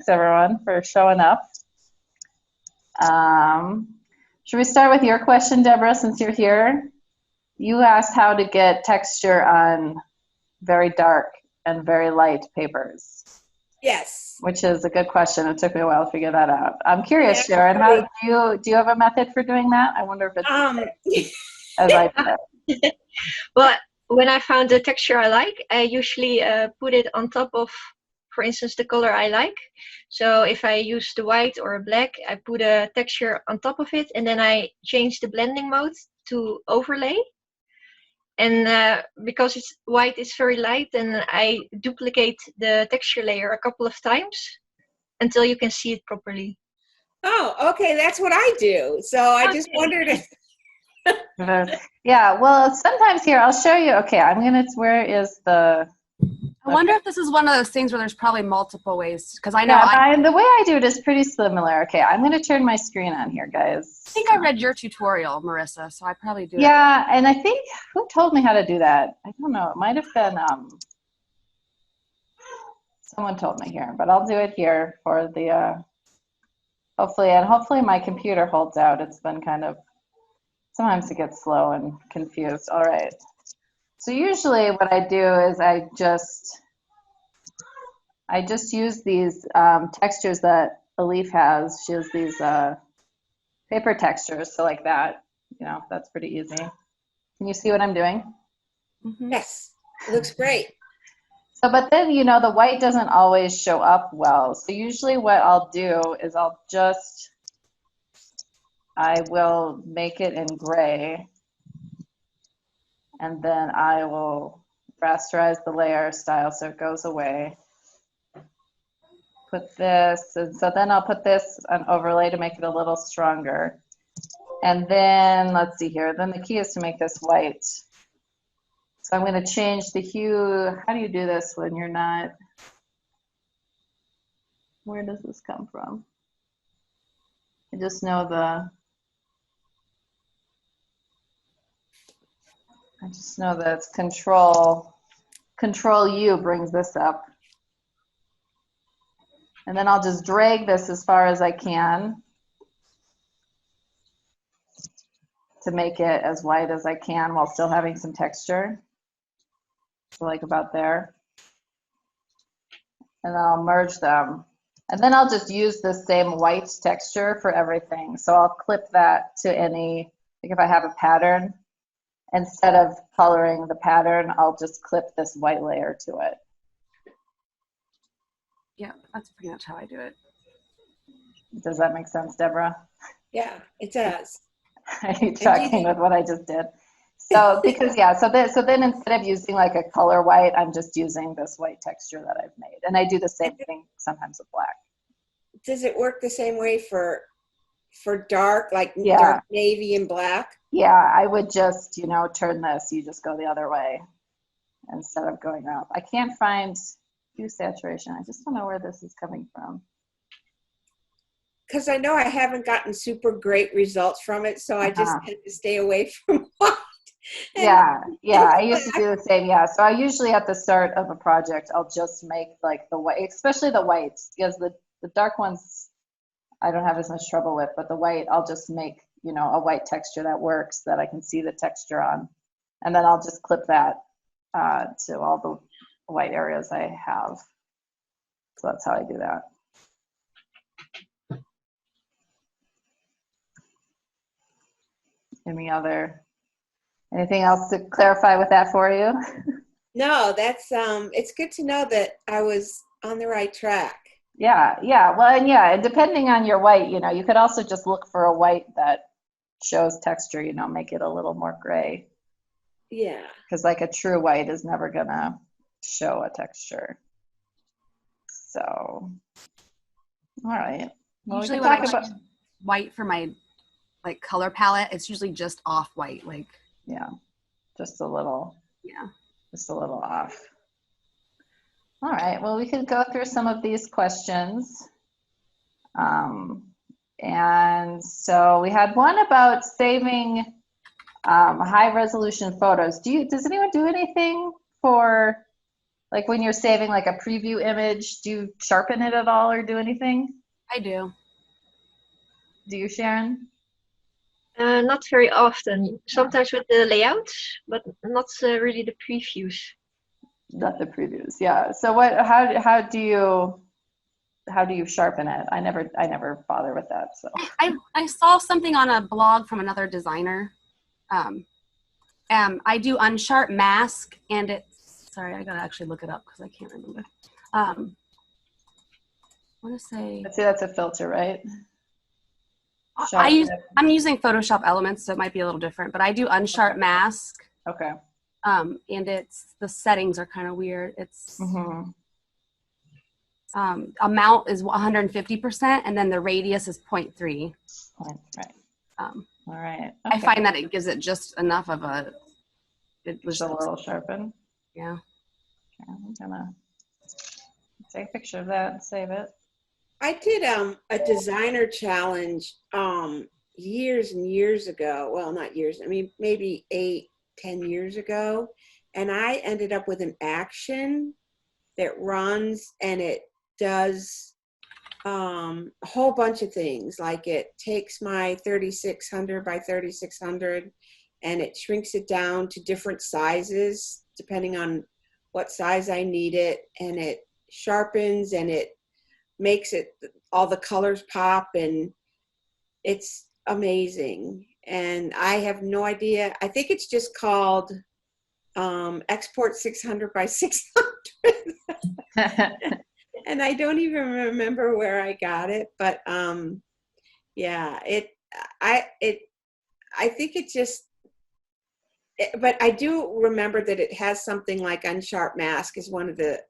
Thanks everyone for showing up. Should we start with your question, Deborah, since you're here? You asked how to get texture on very dark and very light papers. Yes. Which is a good question. It took me a while to figure that out. I'm curious, Sharon, how do you have a method for doing that? I wonder if it's as I did. Well, when I found the texture I like, I usually put it on top of, for instance, the color I like. So if I use the white or black, I put a texture on top of it, and then I change the blending mode to overlay. And because white is very light, and I duplicate the texture layer a couple of times until you can see it properly. Oh, okay, that's what I do. So I just wondered if yeah, well, sometimes here, I'll show you. Okay, where is the... I wonder if this is one of those things where there's probably multiple ways, because I know the way I do it is pretty similar. Okay, I'm going to turn my screen on here, guys. I think I read your tutorial, Marissa, so I probably do it. Yeah, and I think, who told me how to do that? I don't know. It might have been, someone told me here, but I'll do it here for the, hopefully my computer holds out. It's been kind of, sometimes it gets slow and confused. All right. So usually what I do is I just use these textures that Elif has. She has these paper textures, so like that, that's pretty easy. Can you see what I'm doing? Mm-hmm. Yes, it looks great. So, but then, the white doesn't always show up well. So usually what I'll do is I will make it in gray, and then I will rasterize the layer style so it goes away. Put this, and so then I'll put this on overlay to make it a little stronger. And then, let's see here, then the key is to make this white. So I'm going to change the hue. How do you do this when you're not, where does this come from? I just know that it's Control U brings this up. And then I'll just drag this as far as I can to make it as white as I can while still having some texture. So like about there. And then I'll merge them. And then I'll just use the same white texture for everything. So I'll clip that to any, like if I have a pattern, instead of coloring the pattern, I'll just clip this white layer to it. Yeah, that's pretty much how I do it. Does that make sense, Deborah? Yeah, it does. Are you tracking with what I just did? So because so then instead of using like a color white, I'm just using this white texture that I've made, and I do the same thing sometimes with black. Does it work the same way for dark, like dark navy and black? Yeah, I would just turn this. You just go the other way instead of going up. I can't find hue saturation. I just don't know where this is coming from. Because I know I haven't gotten super great results from it, so I just tend to stay away from white. Yeah, I used to do the same. Yeah, so I usually at the start of a project, I'll just make like the white, especially the whites, because the dark ones I don't have as much trouble with, but the white, I'll just make a white texture that works, that I can see the texture on, and then I'll just clip that to all the white areas I have. So that's how I do that. Anything else to clarify with that for you? No, that's it's good to know that I was on the right track. Yeah. Well, and depending on your white, you could also just look for a white that shows texture, make it a little more gray. Yeah. Because like a true white is never gonna show a texture. So, all right. Well, usually when I choose white for my color palette, it's usually just off white, yeah, just a little. Yeah, just a little off. All right. Well, we could go through some of these questions. And so we had one about saving high resolution photos. Does anyone do anything for Like when you're saving like a preview image, do you sharpen it at all or do anything? I do. Do you, Sharon? Not very often. Sometimes with the layouts, but not really the previews. Not the previews, yeah. So how do you sharpen it? I never bother with that. So I saw something on a blog from another designer. I do unsharp mask, and it's, sorry, I gotta actually look it up because I can't remember. I want to say, let's see, that's a filter, right? Sharp. I'm using Photoshop Elements, so it might be a little different, but I do unsharp mask. Okay. And it's, the settings are kind of weird. It's amount is 150%, and then the radius is 0.3. Right. All right. Okay. I find that it gives it just enough of a. It was just a little sharpen. Yeah. Okay, I'm gonna take a picture of that and save it. I did a designer challenge years and years ago. Well, not years. I mean, maybe 8-10 years ago, and I ended up with an action that runs and it does a whole bunch of things. Like it takes my 3600 by 3600 and it shrinks it down to different sizes depending on what size I need it, and it sharpens and it makes it all the colors pop, and it's amazing. And I have no idea. I think it's just called Export 600 by 600. And I don't even remember where I got it, but yeah, I think it just, but I do remember that it has something like unsharp mask is one of the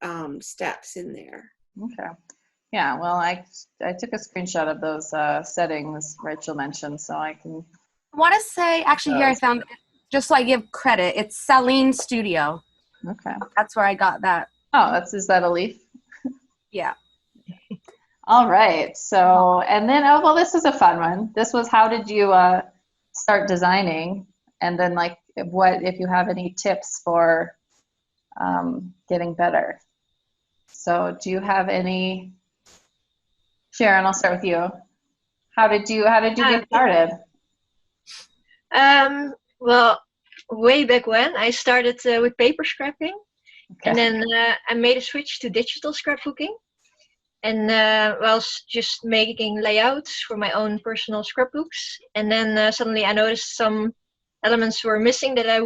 steps in there. Okay. Yeah, well, I took a screenshot of those settings Rachel mentioned, so I can. I want to say, actually, here I found, just so I give credit, it's Celine Studio. Okay. That's where I got that. Oh, is that a leaf? Yeah. All right. So, and then, oh, well, this was a fun one. This was, how did you start designing? And then, like, what, if you have any tips for getting better? So, do you have any? Sharon, I'll start with you. How did you get started? Well, way back when I started with paper scrapping, and then I made a switch to digital scrapbooking, and was just making layouts for my own personal scrapbooks. And then suddenly I noticed some elements were missing that I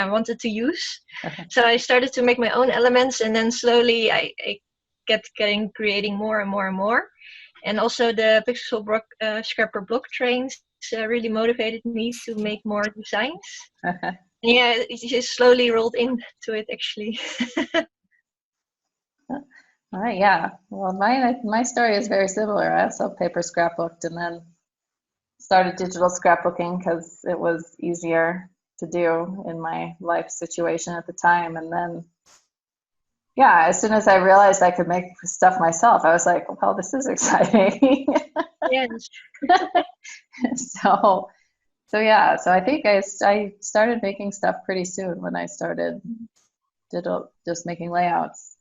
wanted to use. So I started to make my own elements, and then slowly I kept creating more and more and more. And also the Pixel Scrapper block trains really motivated me to make more designs. Yeah, it just slowly rolled into it, actually. All right, yeah. Well, my story is very similar. I also paper scrapbooked and then started digital scrapbooking because it was easier to do in my life situation at the time. And then, yeah, as soon as I realized I could make stuff myself, I was like, well, this is exciting. Yes. So yeah, so I think I started making stuff pretty soon when I started just making layouts.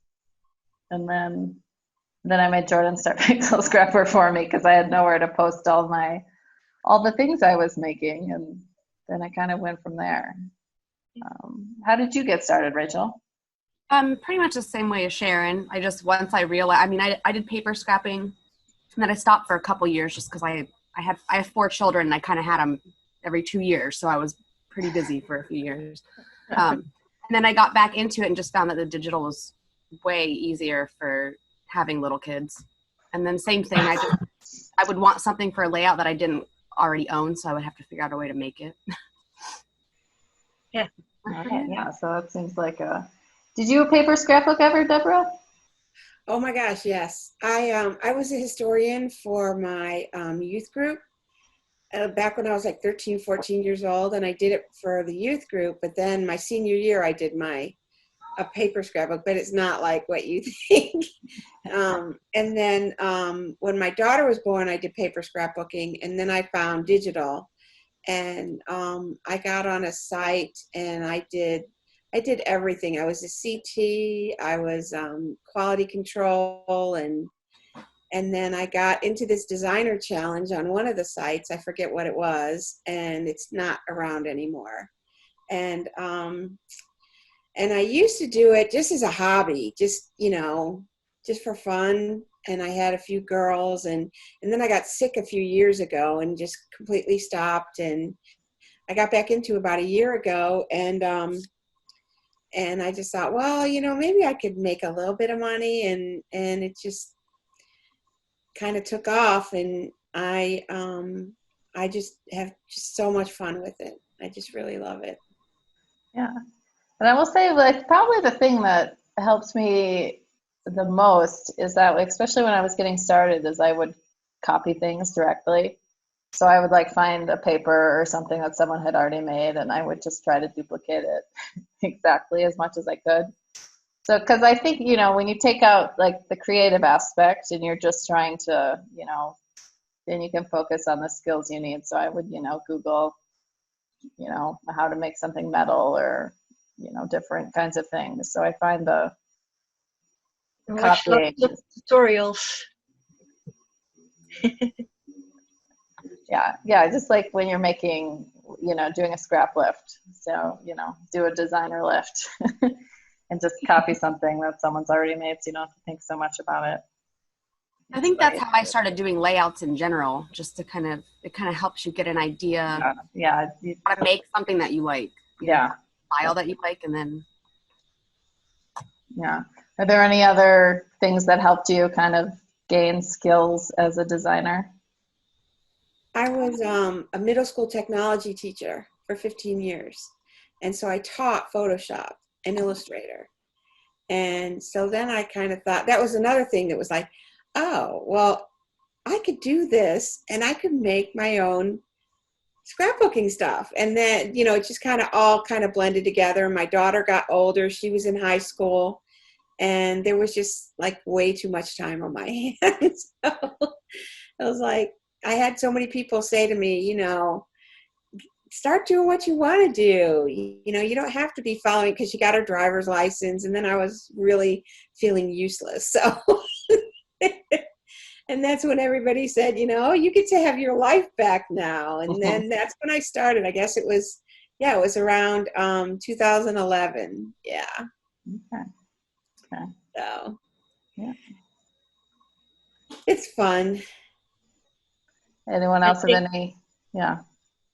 And then I made Jordan start Pixel Scrapper for me because I had nowhere to post all the things I was making, and then I kind of went from there. How did you get started, Rachel? Pretty much the same way as Sharon. I just, once I realized, I mean, I did paper scrapping, and then I stopped for a couple years just because I have 4 children, and I kind of had them every 2 years, so I was pretty busy for a few years. And then I got back into it and just found that the digital was way easier for having little kids. And then same thing, I would want something for a layout that I didn't already own, so I would have to figure out a way to make it. Yeah. Okay, yeah, so that seems like did you paper scrapbook ever, Deborah? Oh my gosh, yes. I was a historian for my youth group back when I was like 13, 14 years old, and I did it for the youth group. But then my senior year, I did a paper scrapbook, but it's not like what you think. And then when my daughter was born, I did paper scrapbooking, and then I found digital. And I got on a site and I did I did everything. I was a CT, I was quality control, and then I got into this designer challenge on one of the sites. I forget what it was, and it's not around anymore. And I used to do it just as a hobby, just, you know, just for fun. And I had a few girls, and then I got sick a few years ago and just completely stopped. And I got back into about a year ago, and I just thought, well, you know, maybe I could make a little bit of money, and it just kind of took off, and I just have just so much fun with it. I just really love it. Yeah. And I will say, like, probably the thing that helps me the most is that, like, especially when I was getting started, is I would copy things directly. So I would like find a paper or something that someone had already made, and I would just try to duplicate it exactly as much as I could. So, because I think, you know, when you take out like the creative aspect and you're just trying to, you know, then you can focus on the skills you need. So I would, you know, Google, you know, how to make something metal, or, you know, different kinds of things. So I find the Watch copying, lots of tutorials. yeah, just like when you're making, you know, doing a scrap lift. So, you know, do a designer lift and just copy something that someone's already made, so you don't have to think so much about it. I think that's how I started doing layouts in general, just to it kind of helps you get an idea Yeah. how to make something that you like. Yeah. Style that you like, and then. Yeah. Are there any other things that helped you kind of gain skills as a designer? I was a middle school technology teacher for 15 years. And so I taught Photoshop and Illustrator. And so then I kind of thought that was another thing that was like, oh, well, I could do this and I could make my own scrapbooking stuff. And then, you know, it just kind of all kind of blended together. My daughter got older. She was in high school, and there was just like way too much time on my hands. So I was like, I had so many people say to me, you know, start doing what you want to do. You know, you don't have to be following, because she got her driver's license. And then I was really feeling useless. So, and that's when everybody said, you know, you get to have your life back now. And then that's when I started. I guess it was around 2011. Yeah. Okay. So, Yeah. it's fun. Anyone else have any? Yeah.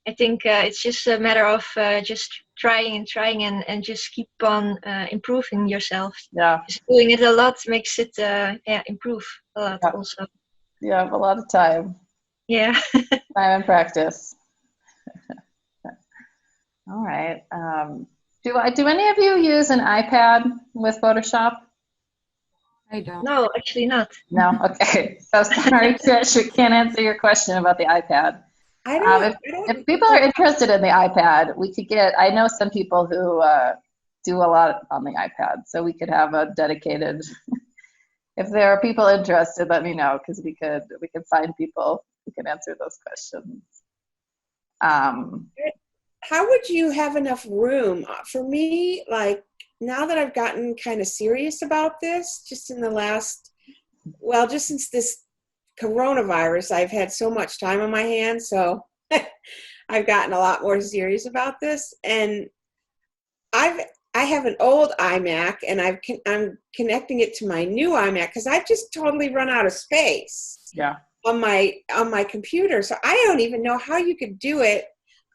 I think it's just a matter of just trying and just keep on improving yourself. Yeah. Just doing it a lot makes it improve a lot also. You have a lot of time. Yeah. Time and practice. All right. Do any of you use an iPad with Photoshop? I don't. No, actually not. No? Okay. So sorry, Trish, we can't answer your question about the iPad. If people are interested in the iPad, we could I know some people who do a lot on the iPad, so we could have a dedicated, if there are people interested, let me know, because we could find people who can answer those questions. How would you have enough room? For me, like, now that I've gotten kind of serious about this, just in the last, just since this coronavirus, I've had so much time on my hands, so I've gotten a lot more serious about this. And I have an old iMac, and I'm connecting it to my new iMac because I've just totally run out of space. Yeah. On my computer, so I don't even know how you could do it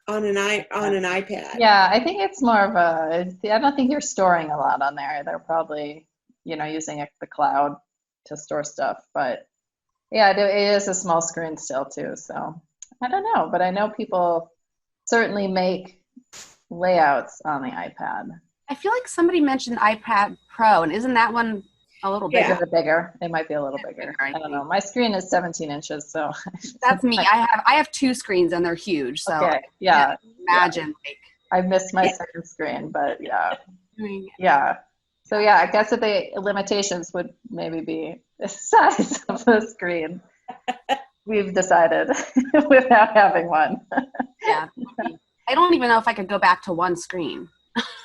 on an iPad. Yeah, I think it's more of I don't think you're storing a lot on there. They're probably, you know, using the cloud to store stuff. But yeah, it is a small screen still too. So I don't know, but I know people certainly make layouts on the iPad. I feel like somebody mentioned iPad Pro, and isn't that one a little bigger? Yeah. Bigger. It might be a little bigger. I don't know. My screen is 17 inches, so that's me. I have two screens and they're huge. So okay. Yeah. Imagine. I missed my second screen, but yeah. Like, yeah. So yeah, I guess that the limitations would maybe be the size of the screen. We've decided without having one. Yeah. I don't even know if I could go back to one screen.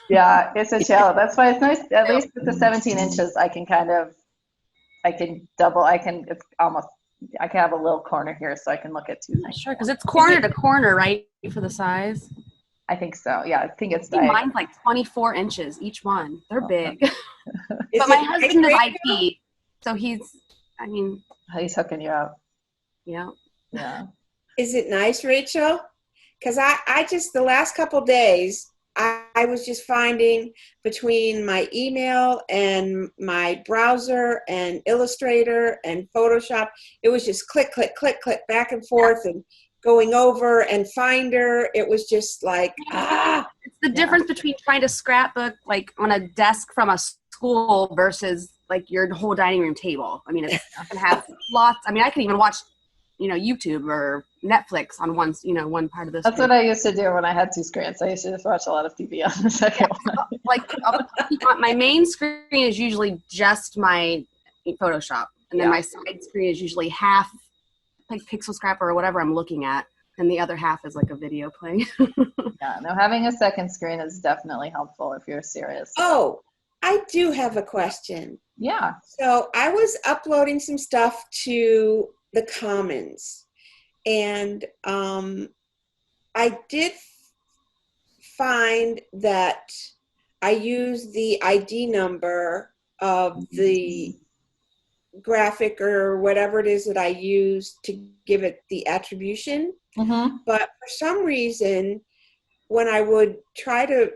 Yeah, it's a challenge. That's why it's nice. At least with the 17 inches, I can double. It's almost. I can have a little corner here, so I can look at two things. Sure, because it's corner to corner, right, for the size. I think so. Yeah, I think it's Mine's like 24 inches each one. They're big. Is But my it husband is nice, IT, so he's hooking you up. yeah. Yeah. Is it nice, Rachel? Because I just, the last couple days, I was just finding between my email and my browser and Illustrator and Photoshop, it was just click, click, click, click, back and forth and going over and Finder. It was just like, It's the difference between trying to scrapbook like on a desk from a school versus like your whole dining room table. I mean, it's gonna have lots. I mean, I can even watch, YouTube or Netflix on one part of the screen. That's what I used to do when I had two screens. I used to just watch a lot of TV on the second one. Like my main screen is usually just my Photoshop, and then my side screen is usually half like Pixel Scrapper or whatever I'm looking at, and the other half is like a video playing. Yeah, no, having a second screen is definitely helpful if you're serious. oh, I do have a question. Yeah. So I was uploading some stuff to the Commons, and I did find that I used the ID number of the graphic or whatever it is that I use to give it the attribution. Mm-hmm. But for some reason, when I would try to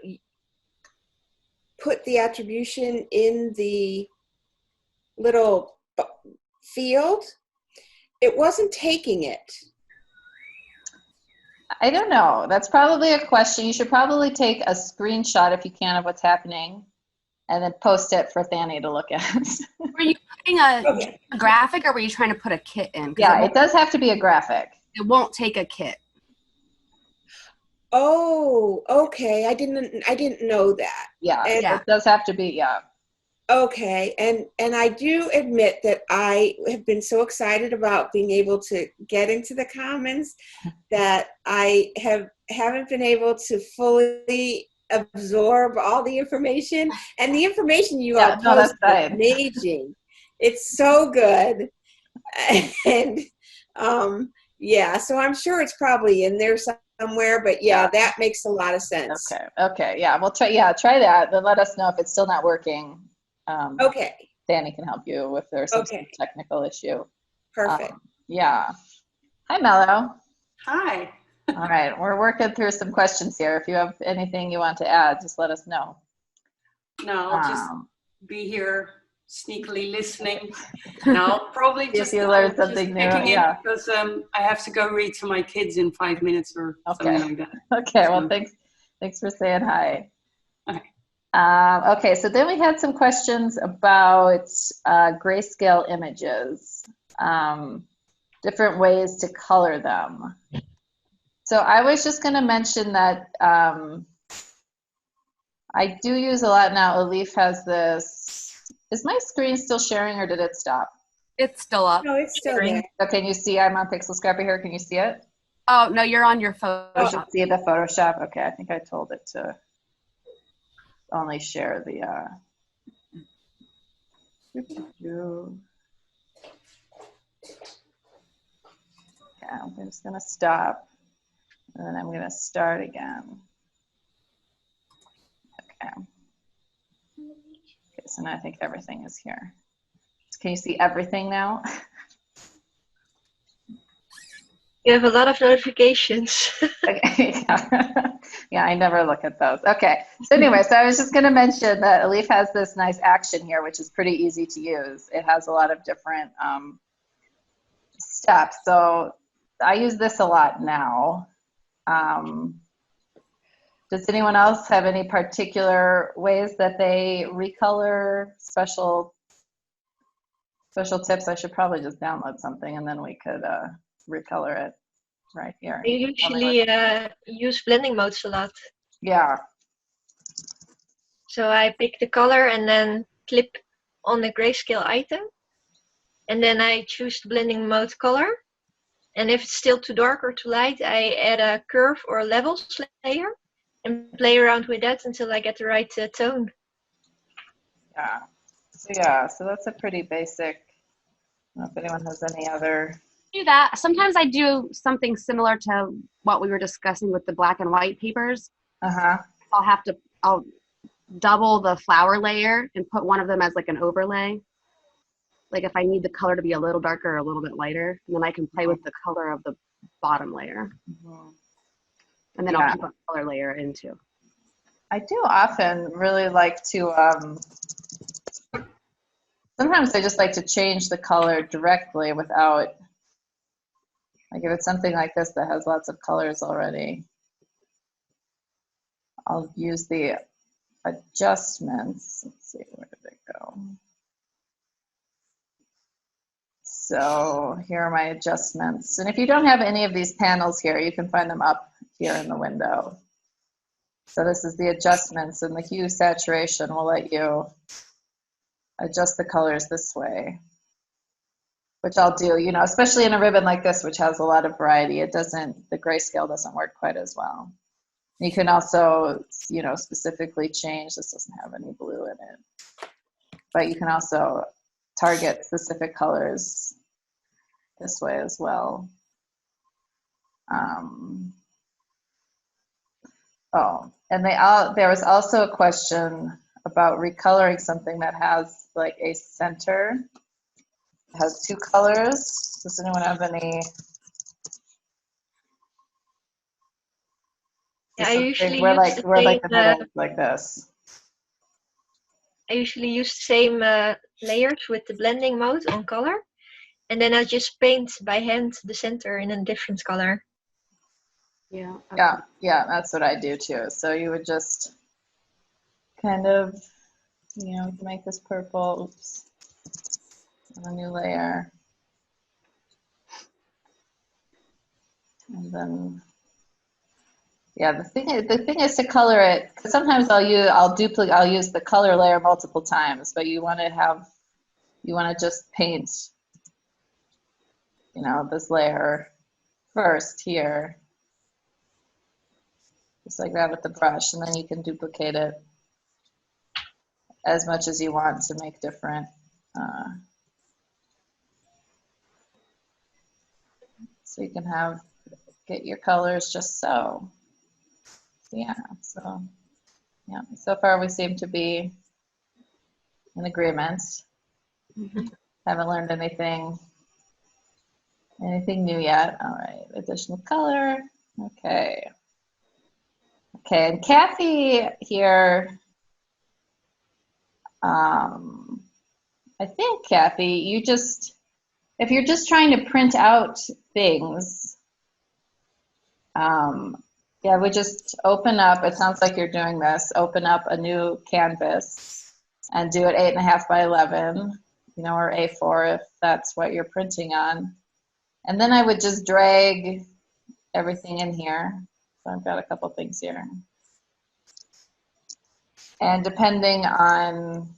put the attribution in the little field, it wasn't taking it. I don't know. That's probably a question. You should probably take a screenshot if you can of what's happening and then post it for Thani to look at. Were you putting a graphic or were you trying to put a kit in? Yeah, it does have to be a graphic. It won't take a kit. Oh, okay. I didn't know that. Yeah, And, it does have to be, yeah. Okay, and I do admit that I have been so excited about being able to get into the Commons that I haven't been able to fully absorb all the information, and the information you all post is amazing. It's so good, and so I'm sure it's probably in there somewhere, but yeah, that makes a lot of sense. Okay, yeah, we'll try that, then let us know if it's still not working. Okay. Thani can help you if there's some technical issue. Perfect. Yeah. Hi, Mello. Hi. All right, we're working through some questions here. If you have anything you want to add, just let us know. No, I'll just be here sneakily listening. No, probably just you learn something new. Yeah. Because I have to go read to my kids in 5 minutes or something like that. Okay. Well, thanks for saying hi. Okay. Okay, so then we had some questions about grayscale images, different ways to color them. So I was just going to mention that I do use a lot now. Elif has this. Is my screen still sharing or did it stop? It's still up. No, it's still there. So can you see I'm on Pixel Scrapper here? Can you see it? Oh, no, you're on your Photoshop. You should see the Photoshop. Okay, I think I told it to only share the okay, I'm just gonna stop and then I'm gonna start again. Okay, so now I think everything is here. Can you see everything now? You have a lot of notifications. Okay, yeah, I never look at those. Okay, so anyway, so I was just going to mention that Elif has this nice action here, which is pretty easy to use. It has a lot of different steps. So I use this a lot now. Does anyone else have any particular ways that they recolor, special tips? I should probably just download something and then we could recolor it right here. I usually use blending modes a lot. Yeah. So I pick the color and then clip on the grayscale item. And then I choose the blending mode color. And if it's still too dark or too light, I add a curve or levels layer. and play around with that until I get the right tone. So that's a pretty basic. I don't know if anyone has any other. Do that. Sometimes I do something similar to what we were discussing with the black and white papers. I'll double the flower layer and put one of them as like an overlay. Like if I need the color to be a little darker or a little bit lighter, and then I can play with the color of the bottom layer. And then I'll keep a color layer in too. I do often really like to, sometimes I just like to change the color directly without, like if it's something like this that has lots of colors already, I'll use the adjustments. Let's see, where did it go? So here are my adjustments. And if you don't have any of these panels here, you can find them up here in the window. So this is the adjustments, and the hue saturation will let you adjust the colors this way, which I'll do, you know, especially in a ribbon like this, which has a lot of variety. It doesn't, the grayscale doesn't work quite as well. You can also, you know, specifically change, this doesn't have any blue in it, but you can also target specific colors this way as well. And there was also a question about recoloring something that has like a center. It has two colors. Does anyone have any? Yeah, I usually we're use like the the same, middle like this. I usually use the same layers with the blending mode on color, and then I just paint by hand the center in a different color. Yeah. Yeah, that's what I do too. So you would just kind of, you know, make this purple. Oops. And a new layer. And then, yeah, the thing is to color it, because sometimes I'll use the color layer multiple times, but you want to just paint, you know, this layer first here, just like that with the brush, and then you can duplicate it as much as you want to make different. So you can get your colors just so. Yeah, so far we seem to be in agreement. Haven't learned anything new yet. All right, additional color. Okay, and Kathy here, I think, Kathy, if you're just trying to print out things, yeah, we just open up, it sounds like you're doing this, open up a new canvas and do it 8.5 by 11, you know, or A4 if that's what you're printing on. And then I would just drag everything in here. So I've got a couple things here. And depending on,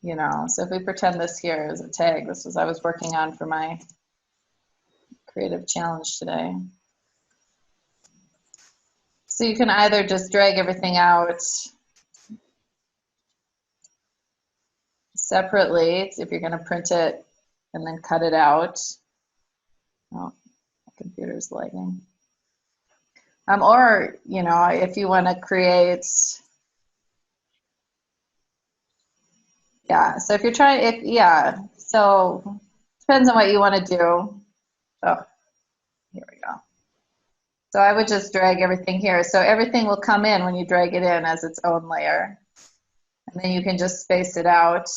you know, so if we pretend this here is a tag, I was working on for my creative challenge today. So you can either just drag everything out separately if you're going to print it and then cut it out. Oh, my computer's lagging. Or, you know, if you want to create, yeah, so if you're trying, so depends on what you want to do. Oh, here we go. So I would just drag everything here. So everything will come in when you drag it in as its own layer. And then you can just space it out.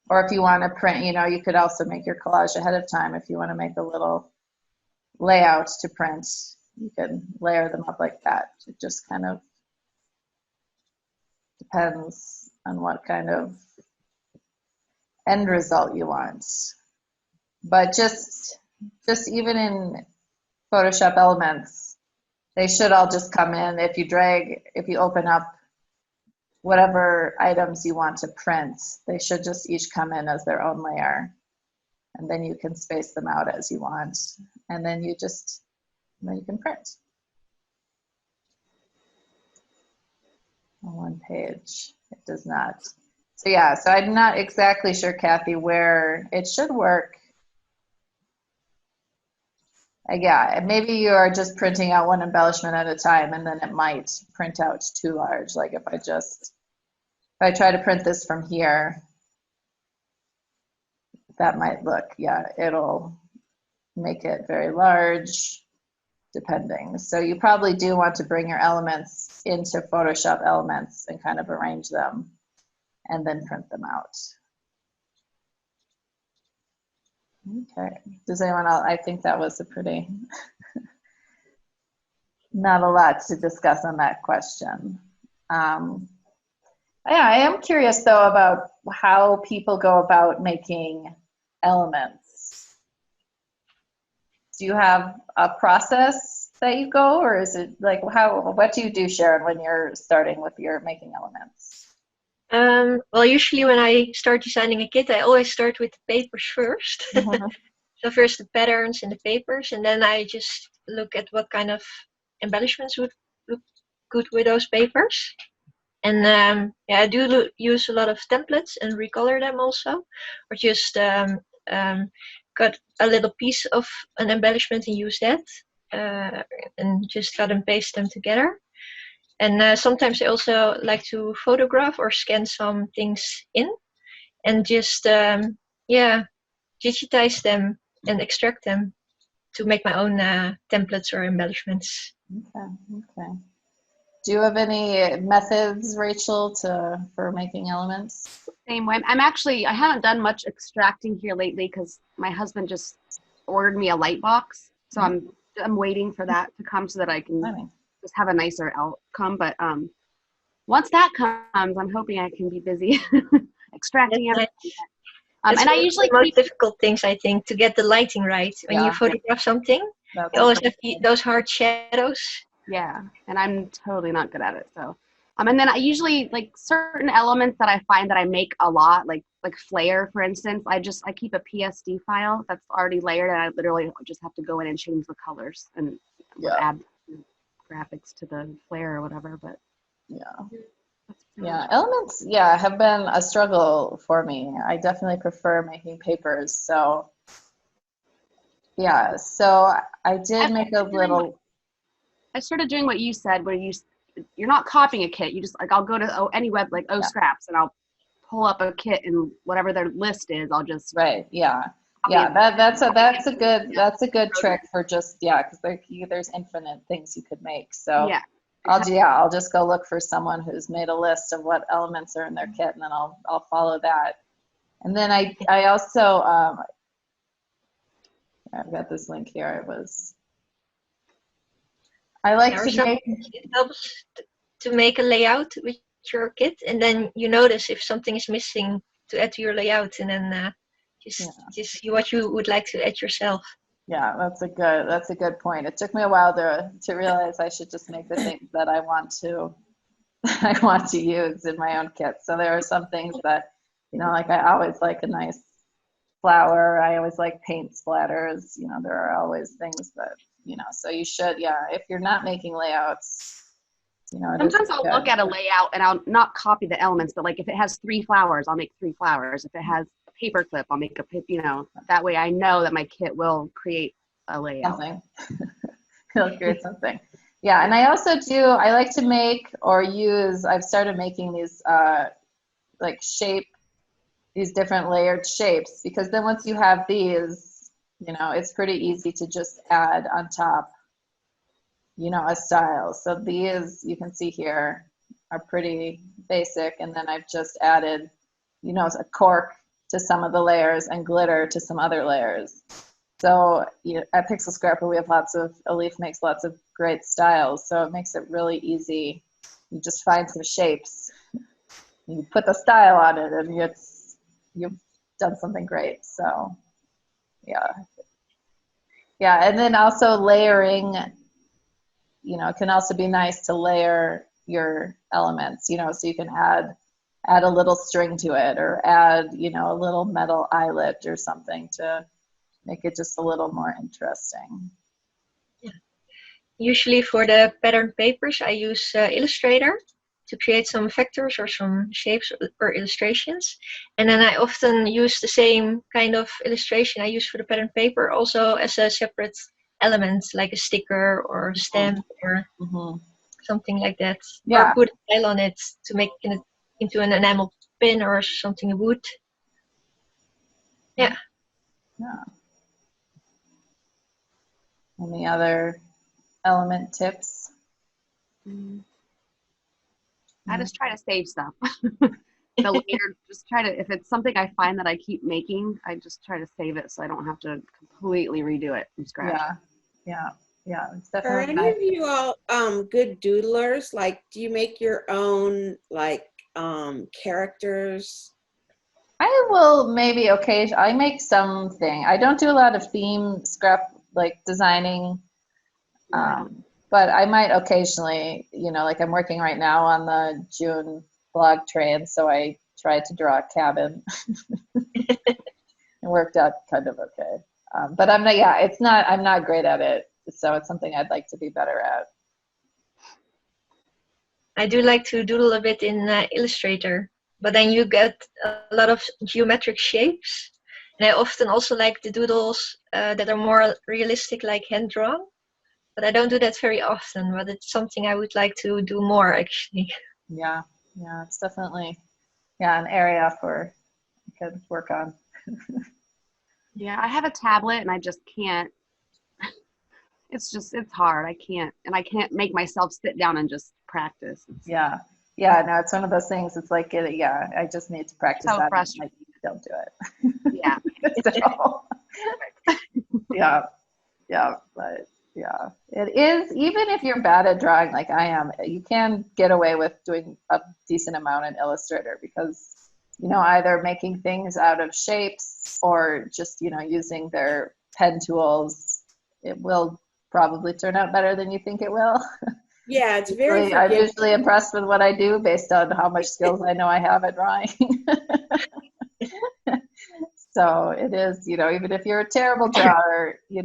Or if you want to print, you know, you could also make your collage ahead of time if you want to make a little layout to print. You can layer them up like that. It just kind of depends on what kind of end result you want. But just even in Photoshop Elements, they should all just come in. If you open up whatever items you want to print, they should just each come in as their own layer. And then you can space them out as you want. And then you can print. On one page. It does not. So yeah, so I'm not exactly sure, Kathy, where it should work. Yeah, maybe you are just printing out one embellishment at a time, and then it might print out too large. Like if I try to print this from here, that might look, yeah, it'll make it very large, depending. So you probably do want to bring your elements into Photoshop Elements and kind of arrange them and then print them out. Okay, does anyone else? I think that was a pretty, not a lot to discuss on that question. Yeah, I am curious though about how people go about making elements. Do you have a process that you go, or is it like what do you do, Sharon, when you're starting with your making elements? Well, usually when I start designing a kit, I always start with the papers first. So first the patterns and the papers, and then I just look at what kind of embellishments would look good with those papers. And yeah, I do use a lot of templates and recolor them also, or just cut a little piece of an embellishment and use that, and just cut and paste them together. And sometimes I also like to photograph or scan some things in, and just yeah, digitize them and extract them to make my own templates or embellishments. Okay, okay. Do you have any methods, Rachel, for making elements? Same way. I haven't done much extracting here lately because my husband just ordered me a light box. So I'm waiting for that to come so that I can just have a nicer outcome. But once that comes, I'm hoping I can be busy extracting everything. That's and I usually the most difficult things, I think, to get the lighting right. When you photograph something, you always have those hard shadows. Yeah, and I'm totally not good at it. So, and then I usually like certain elements that I find that I make a lot, like flare, for instance. I keep a PSD file that's already layered, and I literally just have to go in and change the colors and add graphics to the flare or whatever. But elements have been a struggle for me. I definitely prefer making papers. So so I did make a little. I started doing what you said, where you're not copying a kit. You just I'll go to any web like Scraps, and I'll pull up a kit, and whatever their list is, I'll just that's a good trick for just because there's infinite things you could make. So I'll just go look for someone who's made a list of what elements are in their kit, and then I'll follow that. And then I also I've got this link here. I like to make. It helps to make a layout with your kit, and then you notice if something is missing to add to your layout, and then just see what you would like to add yourself. Yeah, that's a good point. It took me a while to realize I should just make the things that I want to use in my own kit. So there are some things that like I always like a nice flower. I always like paint splatters. There are always things that so you should if you're not making layouts. Sometimes I'll look at a layout and I'll not copy the elements, but like if it has 3 flowers, I'll make 3 flowers. If it has a paper clip, I'll make that way I know that my kit will create a layout. Something. It'll create something. Yeah, and I also I like to make or use, I've started making these these different layered shapes, because then once you have these, it's pretty easy to just add on top a style. So these, you can see here, are pretty basic, and then I've just added, a cork to some of the layers and glitter to some other layers. So at Pixel Scrapper, we have Elif makes lots of great styles, so it makes it really easy. You just find some shapes, you put the style on it, and you've done something great. So and then also layering. It can also be nice to layer your elements, so you can add a little string to it, or add, a little metal eyelet or something to make it just a little more interesting. Yeah. Usually for the pattern papers, I use Illustrator, to create some vectors or some shapes or illustrations. And then I often use the same kind of illustration I use for the pattern paper also as a separate element, like a sticker or a stamp or something like that. Yeah. Or put a tile on it to make it into an enamel pin or something wood. Yeah. Yeah. Any other element tips? I just try to save stuff. So later, just try to, if it's something I find that I keep making, I just try to save it so I don't have to completely redo it from scratch. Yeah. It's Are definitely any nice. of you all good doodlers? Like, do you make your own like characters? I will maybe occasionally, I make something. I don't do a lot of theme scrap, like designing, but I might occasionally, like I'm working right now on the June blog train, so I tried to draw a cabin. It worked out kind of okay. But I'm not great at it, so it's something I'd like to be better at. I do like to doodle a bit in Illustrator, but then you get a lot of geometric shapes. And I often also like the doodles that are more realistic, like hand drawn. But I don't do that very often, but it's something I would like to do more actually. Yeah, it's definitely, an area for I could work on. Yeah, I have a tablet and I just can't. It's hard. I can't make myself sit down and just practice. Yeah, no, it's one of those things. It's like, I just need to practice So that. frustrating. I don't do it. Yeah. So, but it is, even if you're bad at drawing like I am, you can get away with doing a decent amount in Illustrator because, either making things out of shapes or just, using their pen tools, it will probably turn out better than you think it will. Yeah, it's very I'm forgiving. usually impressed with what I do based on how much skills I know I have at drawing. So it is, even if you're a terrible drawer, you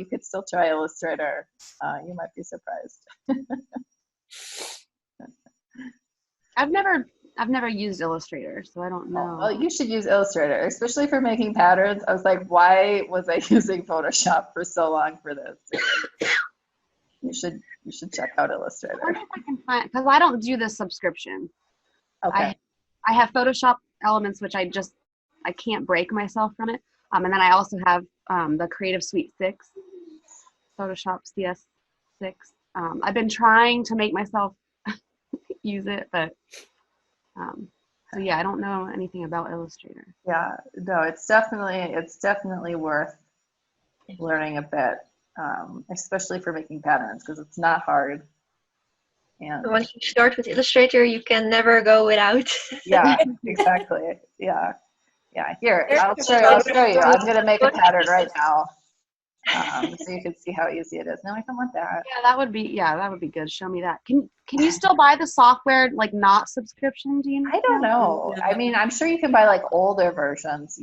could still try Illustrator. You might be surprised. I've never used Illustrator, so I don't know. Well, you should use Illustrator, especially for making patterns. I was like, why was I using Photoshop for so long for this? You should check out Illustrator. I wonder if I can find, because I don't do the subscription. Okay. I have Photoshop Elements, which I can't break myself from it. And then I also have the Creative Suite 6, Photoshop CS6. I've been trying to make myself use it, but so yeah, I don't know anything about Illustrator. Yeah, no, it's definitely worth learning a bit, especially for making patterns because it's not hard. And once you start with Illustrator, you can never go without. Yeah, exactly. Yeah. Here, I'll show you. I'm gonna make a pattern right now, so you can see how easy it is. No, I don't want that. Yeah, that would be good. Show me that. Can you still buy the software like not subscription? Do you know? I don't know. I mean, I'm sure you can buy like older versions.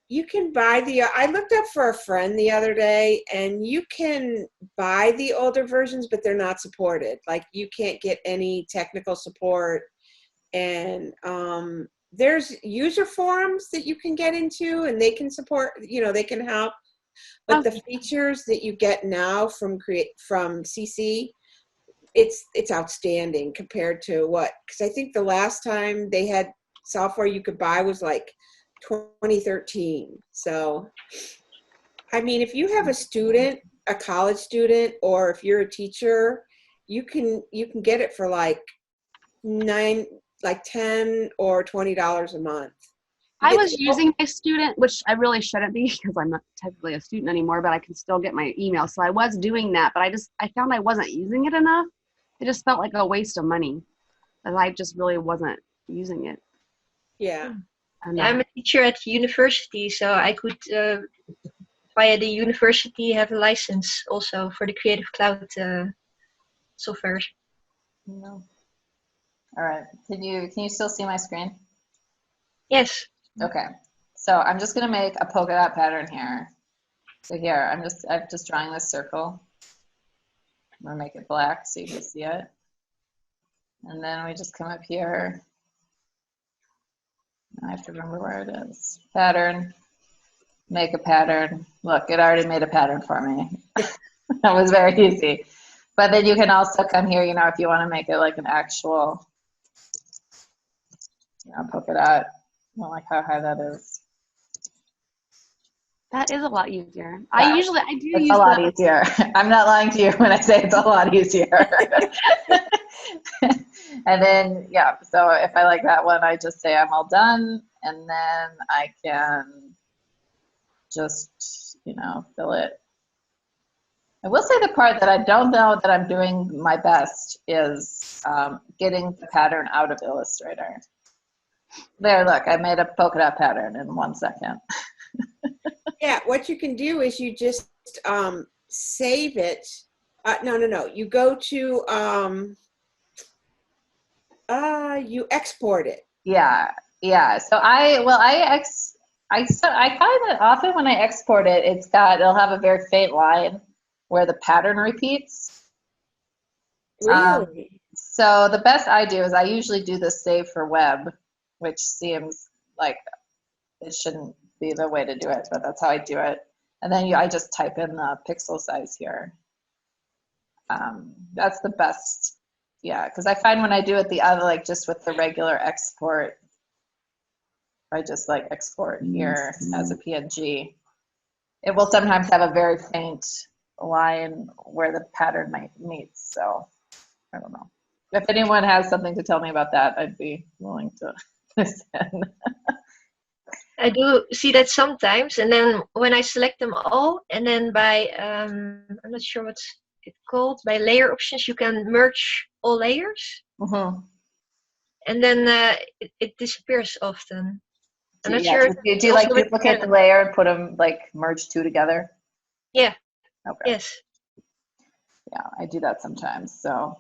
You can buy I looked up for a friend the other day, and you can buy the older versions, but they're not supported. Like, you can't get any technical support. And there's user forums that you can get into, and they can support, they can help. But the features that you get now from CC, it's outstanding compared to because I think the last time they had software you could buy was like 2013. So, I mean, if you have a college student, or if you're a teacher, you can get it for like $10 or $20 a month. I was using my student, which I really shouldn't be because I'm not technically a student anymore, but I can still get my email. So I was doing that, but I found I wasn't using it enough. It just felt like a waste of money, and I just really wasn't using it. Yeah. I'm a teacher at university, so I could, via the university, have a license also for the Creative Cloud software. No. All right. Can you still see my screen? Yes. Okay. So I'm just gonna make a polka dot pattern here. So here, I'm just drawing this circle. I'm gonna make it black so you can see it. And then we just come up here. I have to remember where it is. Pattern, make a pattern. Look, it already made a pattern for me. That was very easy. But then you can also come here, you know, if you want to make it like an actual, you know, polka dot. I don't like how high that is. That is a lot easier. Yeah, I do it's use a lot the, easier. I'm not lying to you when I say it's a lot easier. And then, yeah, so if I like that one, I just say I'm all done. And then I can just, you know, fill it. I will say the part that I don't know that I'm doing my best is getting the pattern out of Illustrator. There, look, I made a polka dot pattern in 1 second. Yeah, what you can do is you just save it. No. You go to you export it. Yeah. So I find that often when I export it, it'll have a very faint line where the pattern repeats. Really? So the best I do is I usually do the save for web, which seems like it shouldn't be the way to do it, but that's how I do it. And then I just type in the pixel size here. That's the best. Yeah, because I find when I do it the other, like just with the regular export, I just like export here as a PNG. It will sometimes have a very faint line where the pattern might meet. So I don't know. If anyone has something to tell me about that, I'd be willing to listen. I do see that sometimes, and then when I select them all, and then by I'm not sure what's it called, by layer options, you can merge all layers, Mm-hmm. and then it disappears often. I'm not Yeah. sure. Do you like duplicate the layer and put them like merge two together? Yeah. Okay. Yes. Yeah, I do that sometimes. So,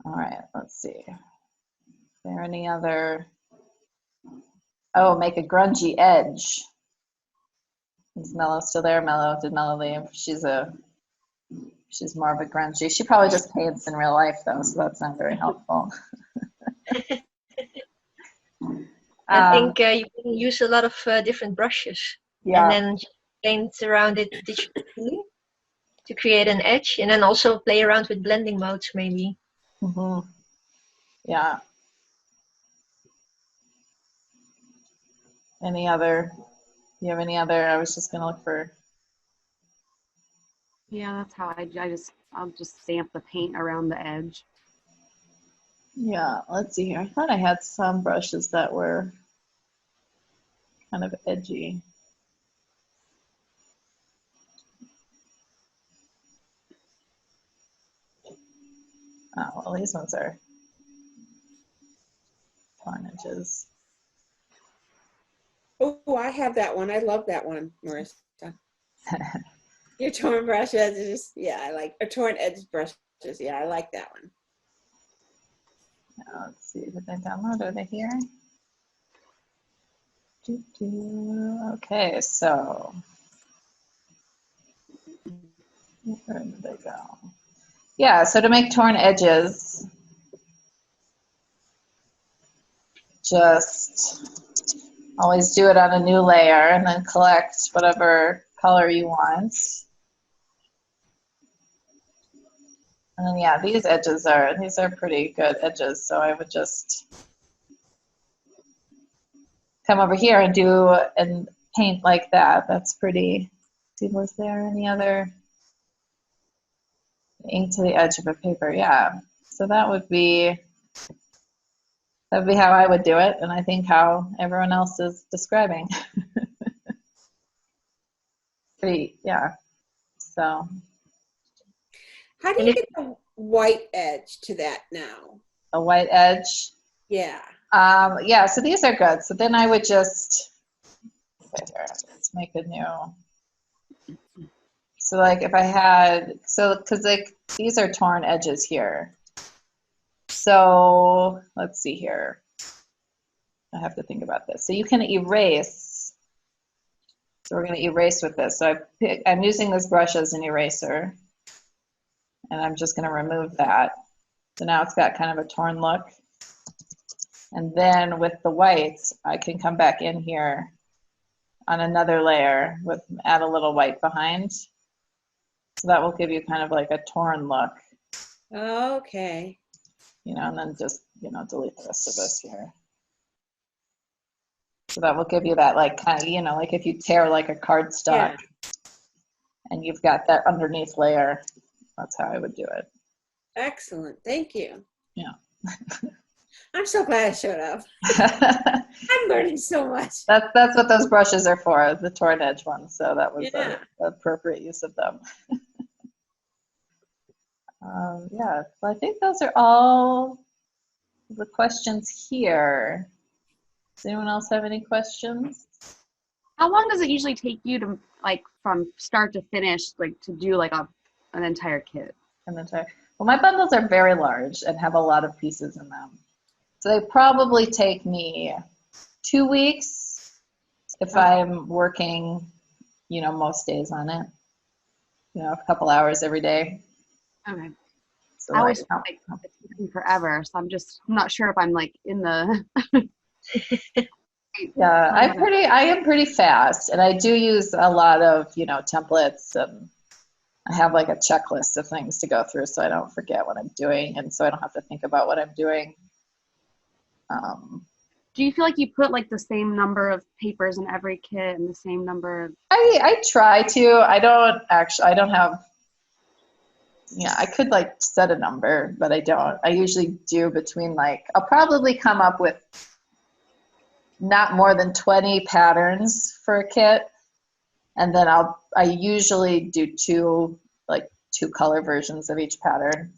all right, let's see. Is there any other? Oh, make a grungy edge. Is Mello still there? Mello, did Mello leave? She's more of a grungy. She probably just paints in real life though, so that's not very helpful. I think you can use a lot of different brushes, Yeah. and then just paint around it digitally to create an edge, and then also play around with blending modes maybe. Mm-hmm. Yeah. Any other? Do you have any other? I was just gonna look for. yeah, that's how I'll just stamp the paint around the edge. Yeah, let's see here. I thought I had some brushes that were kind of edgy. Oh, well, these ones are torn edges. Oh, I have that one. I love that one, Marissa. Your torn brush edges. Yeah, I like torn edge brushes. Yeah, I like that one. Now, let's see, did I download? Are they here? Okay, so where did they go? Yeah, so to make torn edges, just always do it on a new layer and then collect whatever color you want. And then yeah, these are pretty good edges, so I would just come over here and paint like that. That's pretty. See, was there any other ink to the edge of a paper? Yeah. So that would be how I would do it, and I think how everyone else is describing. Pretty, yeah. So. How do you get the white edge to that now? A white edge. Yeah. Yeah. So these are good. So then I would just. Okay, here, let's make a new. So like if I had, because like these are torn edges here. So let's see here. I have to think about this. So you can erase. So we're going to erase with this. So I'm using this brush as an eraser. And I'm just going to remove that. So now it's got kind of a torn look. And then with the whites, I can come back in here on another layer with add a little white behind. So that will give you kind of like a torn look. Okay. You know, and then just, you know, delete the rest of this here. So that will give you that like kind of, you know, like if you tear like a cardstock and you've got that underneath layer, that's how I would do it. Excellent. Thank you. Yeah. I'm so glad I showed up. I'm learning so much. That's what those brushes are for, the torn edge ones. So that was Yeah. the appropriate use of them. Yeah, so I think those are all the questions here. Does anyone else have any questions? How long does it usually take you to, like, from start to finish, like, to do like an entire kit? Well, my bundles are very large and have a lot of pieces in them. So they probably take me 2 weeks if I'm working, you know, most days on it. You know, a couple hours every day. Okay. So I always feel like it's taking forever, so I'm not sure if I'm like in the. Yeah, I am pretty fast, and I do use a lot of, you know, templates, and I have like a checklist of things to go through so I don't forget what I'm doing, and so I don't have to think about what I'm doing. Do you feel like you put like the same number of papers in every kit and the same number of... I try to. I don't have, yeah, I could like set a number, but I don't. I usually do between like, I'll probably come up with not more than 20 patterns for a kit. And then I usually do two color versions of each pattern.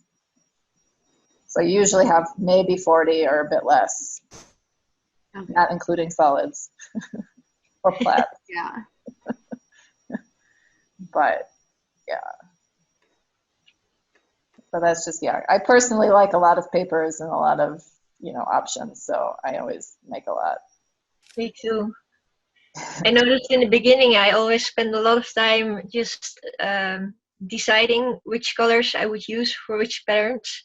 So I usually have maybe 40 or a bit less, Okay. not including solids or flat. Yeah. But yeah. So that's just, yeah. I personally like a lot of papers and a lot of, you know, options. So I always make a lot. Me too. I noticed in the beginning I always spend a lot of time just deciding which colors I would use for which patterns.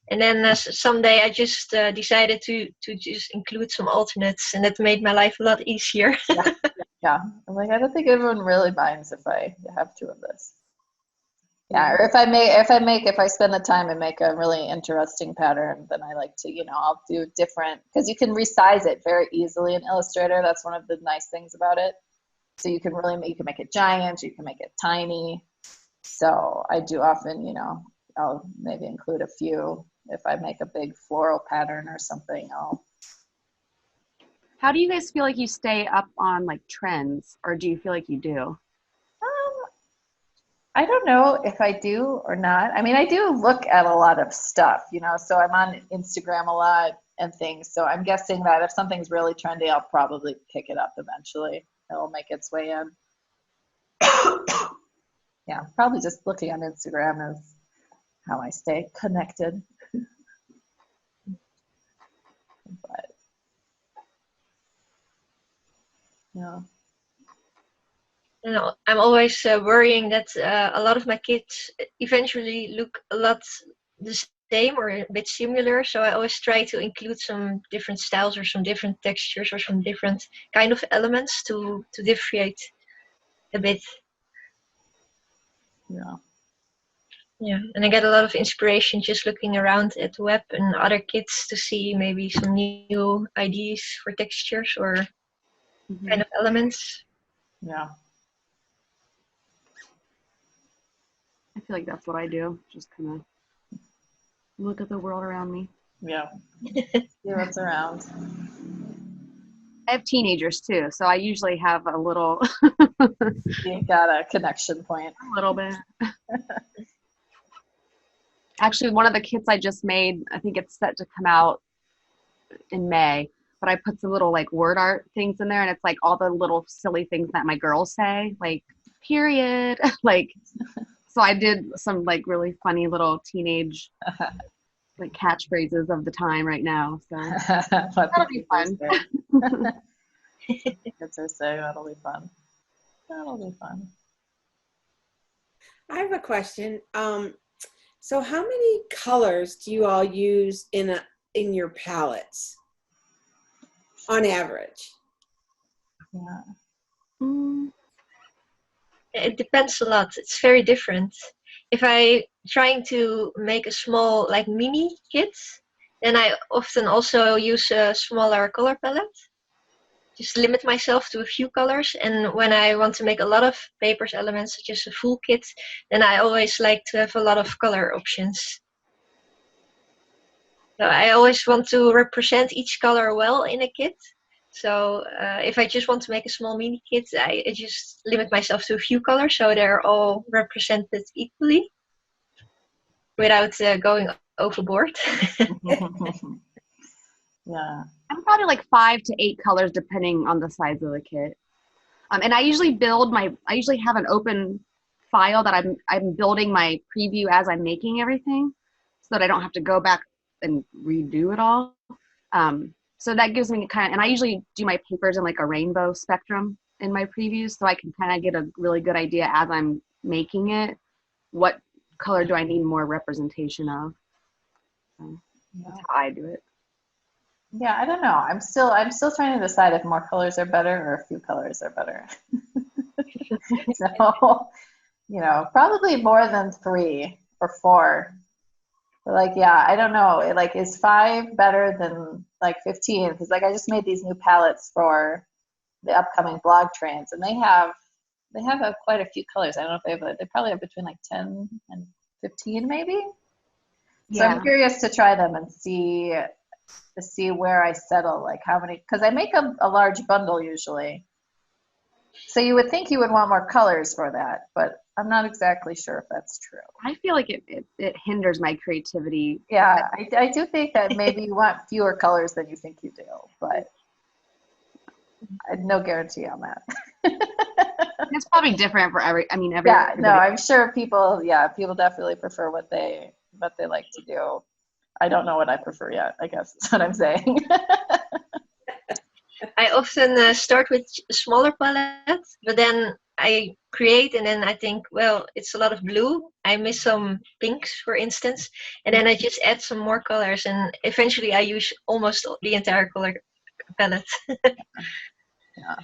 And then someday I just decided to just include some alternates, and that made my life a lot easier. Yeah. I'm like, I don't think everyone really minds if I have two of this. Yeah, or if I spend the time and make a really interesting pattern, then I like to, you know, I'll do different, because you can resize it very easily in Illustrator. That's one of the nice things about it. So you can make it giant, you can make it tiny. So I do often, you know, I'll maybe include a few. If I make a big floral pattern or something, How do you guys feel like you stay up on like trends, or do you feel like you do? I don't know if I do or not. I mean, I do look at a lot of stuff, you know, so I'm on Instagram a lot and things. So I'm guessing that if something's really trendy, I'll probably pick it up eventually. It'll make its way in. Yeah, probably just looking on Instagram is how I stay connected. But, yeah. You know, I'm always worrying that a lot of my kits eventually look a lot the same or a bit similar. So I always try to include some different styles or some different textures or some different kind of elements to differentiate a bit. Yeah. Yeah, and I get a lot of inspiration just looking around at the web and other kits to see maybe some new ideas for textures or kind of elements. Yeah. I feel like that's what I do. Just kind of look at the world around me. Yeah. See what's around. I have teenagers too, so I usually have a little You got a connection point. a little bit. Actually, one of the kits I just made, I think it's set to come out in May, but I put some little like word art things in there, and it's like all the little silly things that my girls say, like period, like, so I did some like really funny little teenage like catchphrases of the time right now. So that'll be fun. Kids are saying that'll be fun. That'll be fun. I have a question. So how many colors do you all use in your palettes on average? Yeah. It depends a lot. It's very different. If I trying to make a small like mini kit, then I often also use a smaller color palette. Just limit myself to a few colors. And when I want to make a lot of papers elements, such as a full kit, then I always like to have a lot of color options. So I always want to represent each color well in a kit. So if I just want to make a small mini kit, I just limit myself to a few colors so they're all represented equally without going overboard. Yeah. I'm probably like 5 to 8 colors depending on the size of the kit. And I usually have an open file that I'm building my preview as I'm making everything, so that I don't have to go back and redo it all. So that gives me and I usually do my papers in like a rainbow spectrum in my previews, so I can kind of get a really good idea as I'm making it, what color do I need more representation of. That's how I do it. Yeah, I don't know. I'm still trying to decide if more colors are better or a few colors are better. So, probably more than 3 or 4. But like, yeah, I don't know. Like, is 5 better than like 15? Because like I just made these new palettes for the upcoming blog trains, and they have quite a few colors. I don't know if they probably have between like 10 and 15 maybe. So Yeah. I'm curious to try them and see where I settle, like how many, because I make a large bundle usually. So you would think you would want more colors for that, but I'm not exactly sure if that's true. I feel like it hinders my creativity. Yeah, I do think that maybe you want fewer colors than you think you do, but no guarantee on that. It's probably different for every. Yeah, no, I'm sure people definitely prefer what they like to do. I don't know what I prefer yet, I guess that's what I'm saying. I often start with a smaller palette, but then I create and then I think, well, it's a lot of blue. I miss some pinks, for instance, and then I just add some more colors, and eventually I use almost the entire color palette. Yeah.